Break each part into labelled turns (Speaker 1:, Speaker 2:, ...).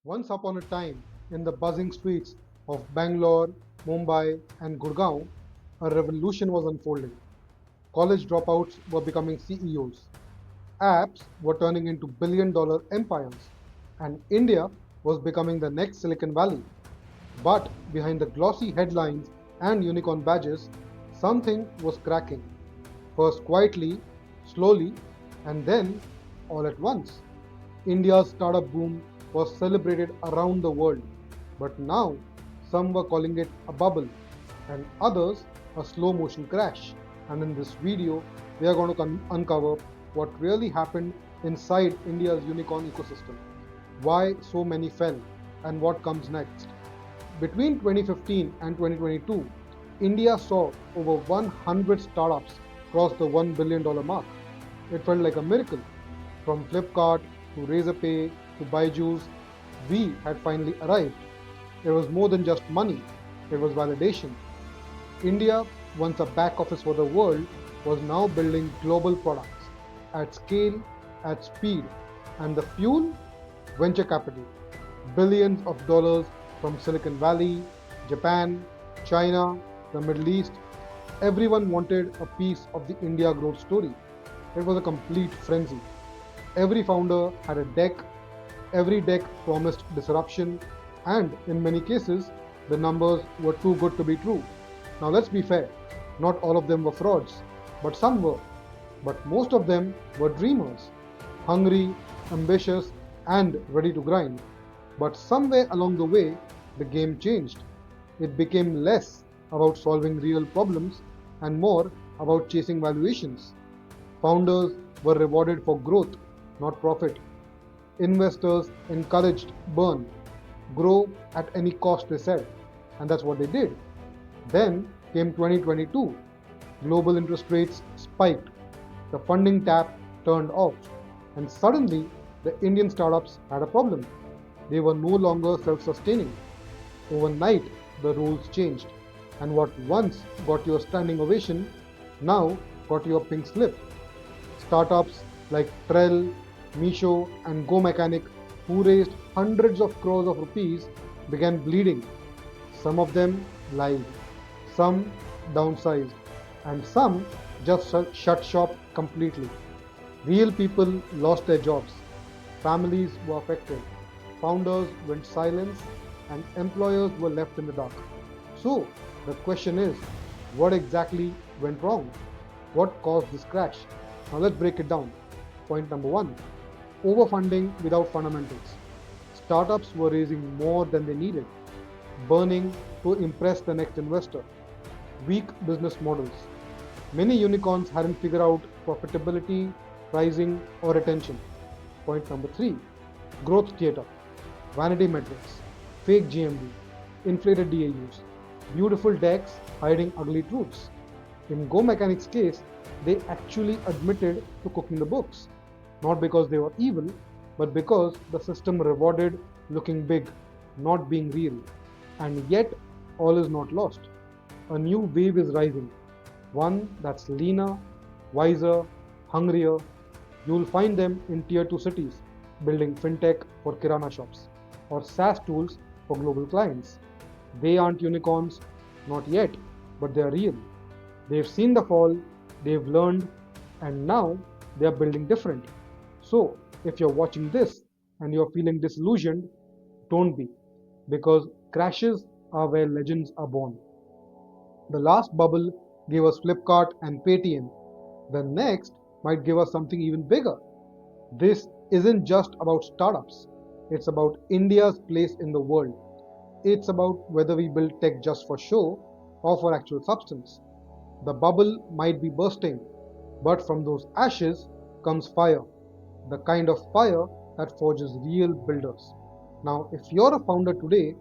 Speaker 1: Once upon a time, in the buzzing streets of Bangalore, Mumbai, and Gurgaon, a revolution was unfolding. College dropouts were becoming CEOs, apps were turning into billion-dollar empires, and India was becoming the next Silicon Valley. But behind the glossy headlines and unicorn badges, something was cracking. First quietly, slowly, and then all at once. India's startup boom was celebrated around the world, but now some were calling it a bubble and others a slow motion crash. And in this video, we are going to uncover what really happened inside India's unicorn ecosystem, why so many fell, and what comes next. Between 2015 and 2022, India saw over 100 startups cross the $1 billion mark. It felt like a miracle. From Flipkart to Razorpay to Byju's, we had finally arrived. It was more than just money, it was validation. India, once a back office for the world, was now building global products at scale, at speed, and the fuel? Venture capital. Billions of dollars from Silicon Valley, Japan, China, the Middle East. Everyone wanted a piece of the India growth story. It was a complete frenzy. Every founder had a deck, every deck promised disruption, and in many cases, the numbers were too good to be true. Now let's be fair, not all of them were frauds, but some were. But most of them were dreamers, hungry, ambitious, and ready to grind. But somewhere along the way, the game changed. It became less about solving real problems and more about chasing valuations. Founders were rewarded for growth, not profit. Investors encouraged burn, grow at any cost, they said. And that's what they did. Then came 2022. Global interest rates spiked, the funding tap turned off, and suddenly the Indian startups had a problem. They were no longer self sustaining. Overnight, the rules changed, and what once got you a standing ovation now got you a pink slip. Startups like Trell, Misho, and Go Mechanic, who raised hundreds of crores of rupees, began bleeding. Some of them lied, some downsized, and some just shut shop completely. Real people lost their jobs, families were affected, founders went silent, and employers were left in the dark. So, the question is, what exactly went wrong? What caused this crash? Now let's break it down. Point number one, overfunding without fundamentals. Startups were raising more than they needed, burning to impress the next investor. Weak business models. Many unicorns hadn't figured out profitability, pricing, or retention. Point number three, growth theater. Vanity metrics, fake GMV, inflated DAUs, beautiful decks hiding ugly truths. In Go Mechanic's case, they actually admitted to cooking the books, not because they were evil, but because the system rewarded looking big, not being real. And yet, all is not lost. A new wave is rising, one that's leaner, wiser, hungrier. You'll find them in tier 2 cities, building fintech for kirana shops or SaaS tools for global clients. They aren't unicorns, not yet, but they are real. They've seen the fall, they've learned, and now they are building different. So, if you're watching this and you're feeling disillusioned, don't be, because crashes are where legends are born. The last bubble gave us Flipkart and Paytm. The next might give us something even bigger. This isn't just about startups, it's about India's place in the world. It's about whether we build tech just for show or for actual substance. The bubble might be bursting, but from those ashes comes fire, the kind of fire that forges real builders. Now, if you're a founder today,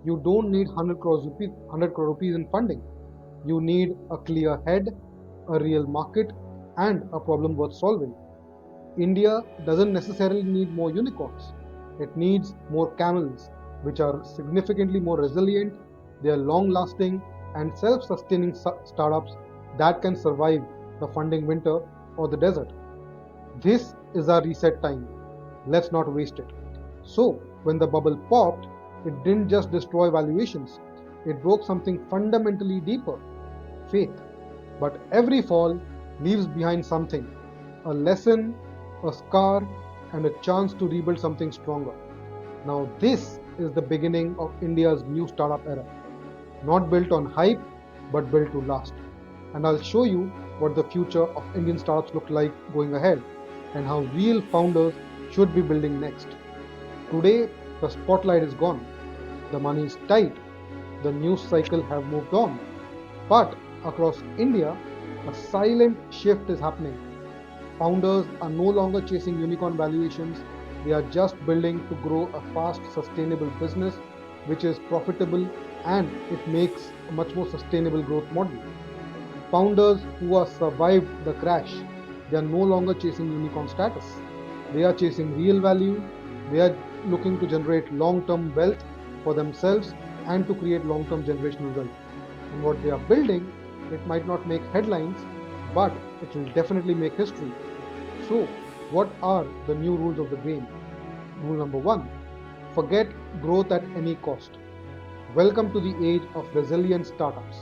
Speaker 1: you don't need 100 crore rupees in funding. You need a clear head, a real market, and a problem worth solving. India doesn't necessarily need more unicorns. It needs more camels, which are significantly more resilient, they are long lasting, and self sustaining startups that can survive the funding winter or the desert. This is our reset time. Let's not waste it. So, When the bubble popped, it didn't just destroy valuations, it broke something fundamentally deeper: faith. But every fall leaves behind something: a lesson, a scar, and a chance to rebuild something stronger. Now, this is the beginning of India's new startup era, not built on hype, but built to last. And I'll show you what the future of Indian startups look like going ahead and how real founders should be building next. Today, the spotlight is gone, the money is tight, the news cycle have moved on. But across India, a silent shift is happening. Founders are no longer chasing unicorn valuations, they are just building to grow a fast, sustainable business which is profitable and it makes a much more sustainable growth model. Founders who have survived the crash, they are no longer chasing unicorn status. They are chasing real value, they are looking to generate long term wealth for themselves and to create long term generational wealth. And what they are building, it might not make headlines, but it will definitely make history. So, what are the new rules of the game? Rule number one: forget growth at any cost. Welcome to the age of resilient startups.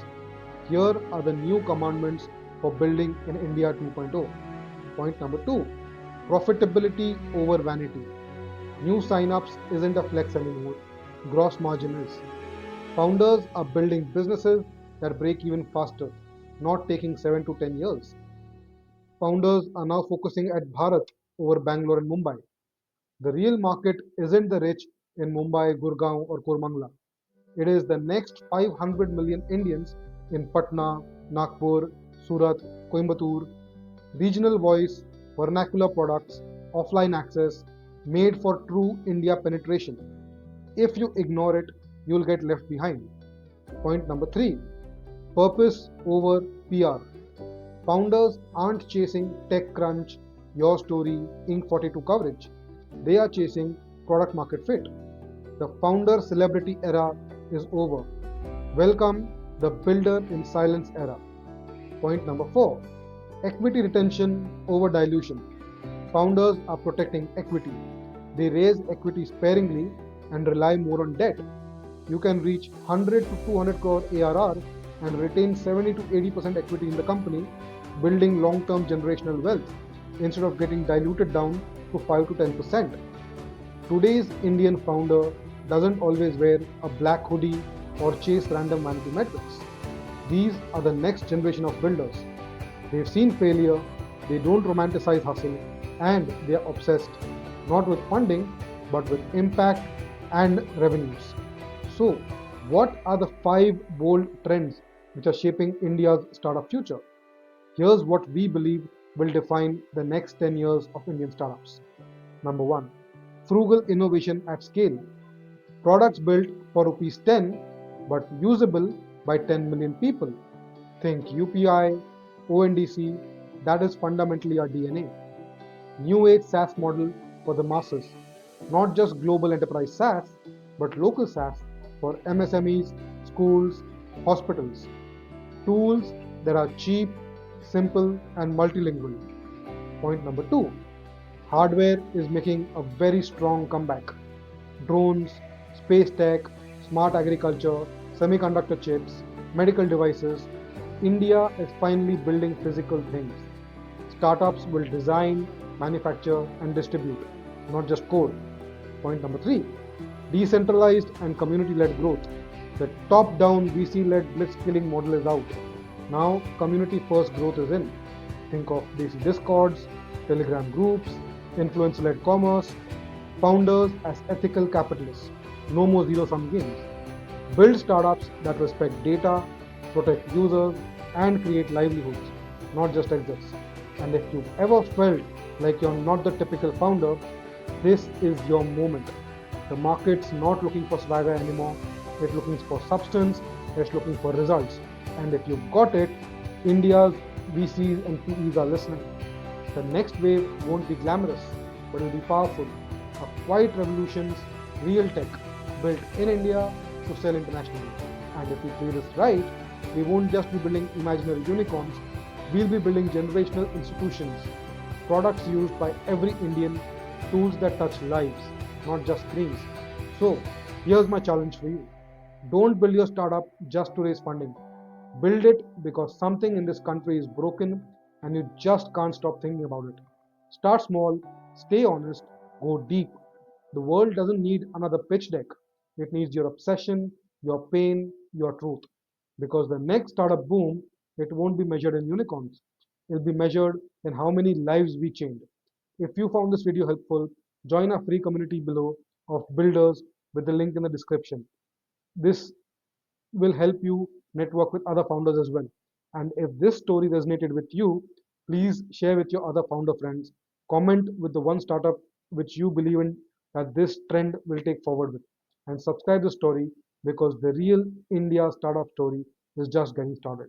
Speaker 1: Here are the new commandments for building in India 2.0. Point number two: profitability over vanity. New signups isn't a flex anymore, gross margin is. Founders are building businesses that break even faster, not taking 7 to 10 years. Founders are now focusing at Bharat over Bangalore and Mumbai. The real market isn't the rich in Mumbai, Gurgaon, or Kormangla. It is the next 500 million Indians in Patna, Nagpur, Surat, Coimbatore. Regional voice, vernacular products, offline access, made for true India penetration. If you ignore it, you'll get left behind. Point number three: purpose over PR. Founders aren't chasing TechCrunch, Your Story, Inc. 42 coverage. They are chasing product market fit. The founder celebrity era is over. Welcome the builder in silence era. Point number four: equity retention over dilution. Founders are protecting equity. They raise equity sparingly and rely more on debt. You can reach 100 to 200 crore ARR and retain 70 to 80% equity in the company, building long term generational wealth instead of getting diluted down to 5 to 10%. Today's Indian founder doesn't always wear a black hoodie or chase random vanity metrics. These are the next generation of builders. They've seen failure, they don't romanticize hustle, and they are obsessed not with funding but with impact and revenues. So, what are the five bold trends which are shaping India's startup future? Here's what we believe will define the next 10 years of Indian startups. Number one: frugal innovation at scale. Products built for rupees 10 but usable by 10 million people. Think UPI, ONDC, that is fundamentally our DNA. New age SaaS model for the masses, not just global enterprise SaaS, but local SaaS for MSMEs, schools, hospitals. Tools that are cheap, simple, and multilingual. Point number two: hardware is making a very strong comeback. Drones, space tech, smart agriculture, semiconductor chips, medical devices. India is finally building physical things. Startups will design, manufacture, and distribute, not just code. Point number three: decentralized and community led growth. The top down VC led blitzkilling model is out. Now, community first growth is in. Think of basic discords, telegram groups, influencer led commerce, founders as ethical capitalists. No more zero sum games. Build startups that respect data, protect users, and create livelihoods, not just exits. And if you've ever felt like you're not the typical founder, this is your moment. The market's not looking for swagger anymore, it's looking for substance, it's looking for results. And if you've got it, India's VCs and PEs are listening. The next wave won't be glamorous, but it'll be powerful. A quiet revolution's real tech, built in India to sell internationally. And if we play this right, we won't just be building imaginary unicorns, we'll be building generational institutions, products used by every Indian, tools that touch lives, not just screens. So, here's my challenge for you. Don't build your startup just to raise funding. Build it because something in this country is broken and you just can't stop thinking about it. Start small, stay honest, go deep. The world doesn't need another pitch deck. It needs your obsession, your pain, your truth. Because the next startup boom, it won't be measured in unicorns. It'll be measured in how many lives we changed. If you found this video helpful, join our free community below of builders with the link in the description. This will help you network with other founders as well. And if this story resonated with you, please share with your other founder friends. Comment with the one startup which you believe in that this trend will take forward with. And subscribe the story because the real India startup story is just getting started.